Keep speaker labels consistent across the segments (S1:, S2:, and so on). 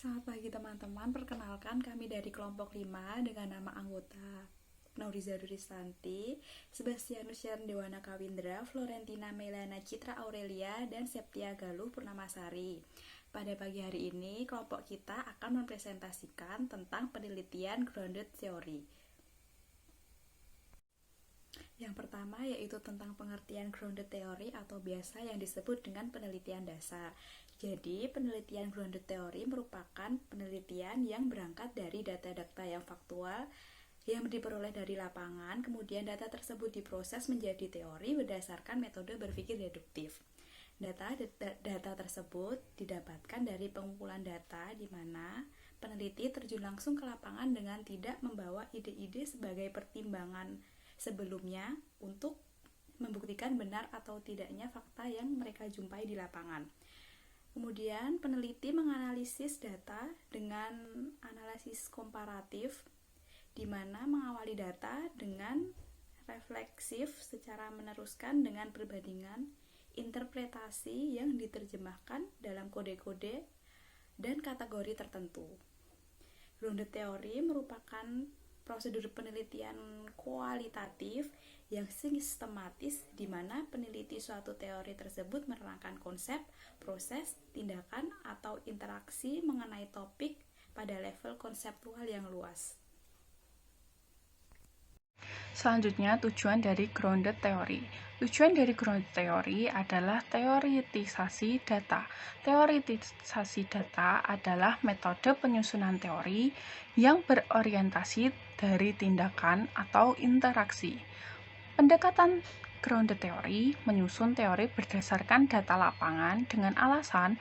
S1: Selamat pagi teman-teman, perkenalkan kami dari kelompok 5 dengan nama anggota Nauriza Duristanti, Sebastianus Dewana Kawindra, Florentina Melana Citra Aurelia, dan Septia Galuh Purnamasari. Pada pagi hari ini, kelompok kita akan mempresentasikan tentang penelitian grounded theory. Yang pertama yaitu tentang pengertian grounded theory atau biasa yang disebut dengan penelitian dasar. Jadi, penelitian grounded theory merupakan penelitian yang berangkat dari data-data yang faktual yang diperoleh dari lapangan, kemudian data tersebut diproses menjadi teori berdasarkan metode berpikir deduktif. Data tersebut didapatkan dari pengumpulan data di mana peneliti terjun langsung ke lapangan dengan tidak membawa ide-ide sebagai pertimbangan sebelumnya untuk membuktikan benar atau tidaknya fakta yang mereka jumpai di lapangan. Kemudian peneliti menganalisis data dengan analisis komparatif, di mana mengawali data dengan refleksif secara meneruskan dengan perbandingan interpretasi yang diterjemahkan dalam kode-kode dan kategori tertentu. Grounded theory merupakan prosedur penelitian kualitatif yang sistematis di mana peneliti suatu teori tersebut menerangkan konsep, proses, tindakan, atau interaksi mengenai topik pada level konseptual yang luas.
S2: Selanjutnya, tujuan dari grounded theory. Tujuan dari grounded theory adalah teoritisasi data. Teoritisasi data adalah metode penyusunan teori yang berorientasi dari tindakan atau interaksi. Pendekatan grounded theory menyusun teori berdasarkan data lapangan dengan alasan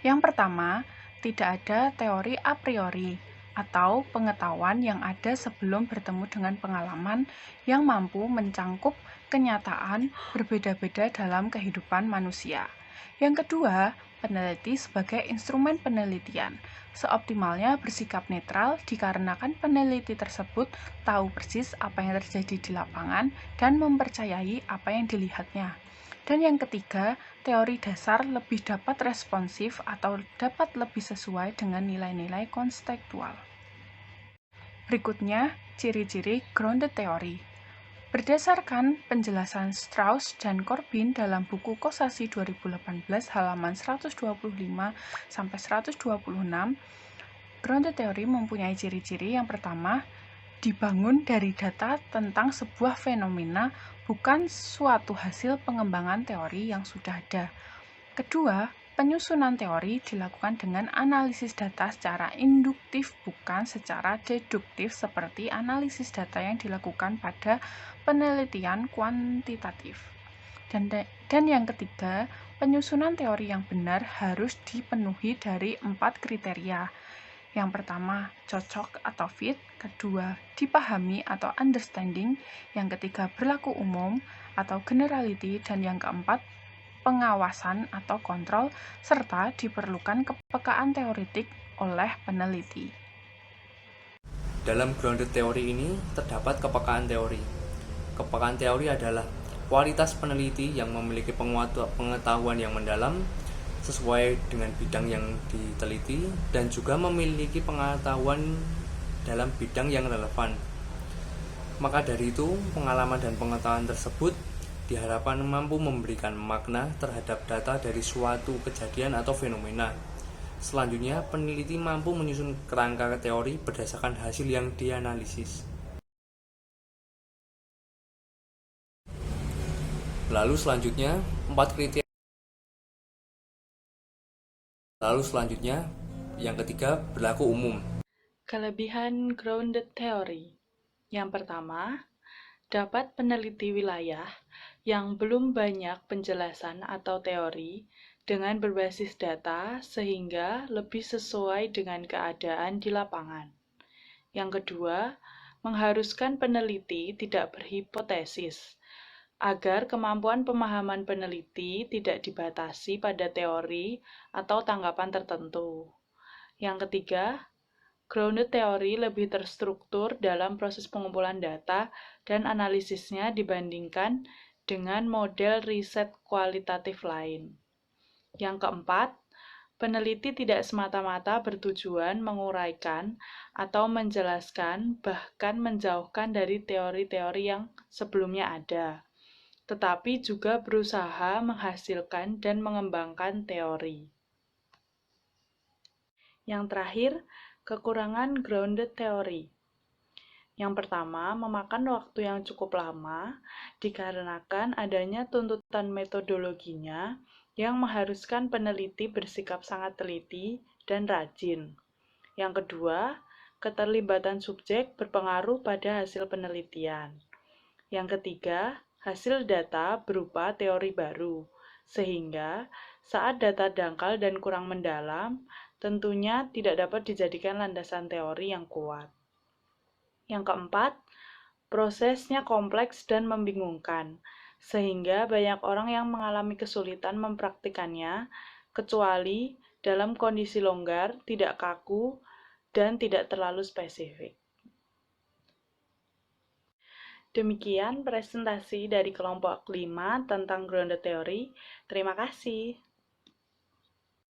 S2: yang pertama, tidak ada teori a priori atau pengetahuan yang ada sebelum bertemu dengan pengalaman yang mampu mencangkup kenyataan berbeda-beda dalam kehidupan manusia. Yang kedua, peneliti sebagai instrumen penelitian. Seoptimalnya bersikap netral dikarenakan peneliti tersebut tahu persis apa yang terjadi di lapangan dan mempercayai apa yang dilihatnya. Dan yang ketiga, teori dasar lebih dapat responsif atau dapat lebih sesuai dengan nilai-nilai konseptual. Berikutnya, ciri-ciri grounded theory. Berdasarkan penjelasan Strauss dan Corbin dalam buku Kosasi 2018 halaman 125-126, grounded theory mempunyai ciri-ciri yang pertama, dibangun dari data tentang sebuah fenomena, bukan suatu hasil pengembangan teori yang sudah ada. Kedua, penyusunan teori dilakukan dengan analisis data secara induktif, bukan secara deduktif seperti analisis data yang dilakukan pada penelitian kuantitatif. Dan yang ketiga, penyusunan teori yang benar harus dipenuhi dari 4 kriteria. Yang pertama, cocok atau fit. Kedua, dipahami atau understanding. Yang ketiga, berlaku umum atau generality. Dan yang keempat, pengawasan atau kontrol, serta diperlukan kepekaan teoretik oleh peneliti.
S3: Dalam grounded theory ini terdapat kepekaan teori. Kepekaan teori adalah kualitas peneliti yang memiliki pengetahuan yang mendalam sesuai dengan bidang yang diteliti dan juga memiliki pengetahuan dalam bidang yang relevan. Maka dari itu, pengalaman dan pengetahuan tersebut diharapkan mampu memberikan makna terhadap data dari suatu kejadian atau fenomena. Selanjutnya, peneliti mampu menyusun kerangka teori berdasarkan hasil yang dianalisis. Lalu selanjutnya, yang ketiga, berlaku umum.
S2: Kelebihan grounded theory. Yang pertama, dapat peneliti wilayah yang belum banyak penjelasan atau teori dengan berbasis data sehingga lebih sesuai dengan keadaan di lapangan. Yang kedua, mengharuskan peneliti tidak berhipotesis agar kemampuan pemahaman peneliti tidak dibatasi pada teori atau tanggapan tertentu. Yang ketiga, grounded theory lebih terstruktur dalam proses pengumpulan data dan analisisnya dibandingkan dengan model riset kualitatif lain. Yang keempat, Peneliti tidak semata-mata bertujuan menguraikan atau menjelaskan, bahkan menjauhkan dari teori-teori yang sebelumnya ada, tetapi juga berusaha menghasilkan dan mengembangkan teori. Yang terakhir, kekurangan grounded theory. Yang pertama, memakan waktu yang cukup lama dikarenakan adanya tuntutan metodologinya yang mengharuskan peneliti bersikap sangat teliti dan rajin. Yang kedua, keterlibatan subjek berpengaruh pada hasil penelitian. Yang ketiga, hasil data berupa teori baru, sehingga saat data dangkal dan kurang mendalam, tentunya tidak dapat dijadikan landasan teori yang kuat. Yang keempat, prosesnya kompleks dan membingungkan, sehingga banyak orang yang mengalami kesulitan mempraktikannya, kecuali dalam kondisi longgar, tidak kaku, dan tidak terlalu spesifik. Demikian presentasi dari kelompok 5 tentang grounded theory. Terima kasih.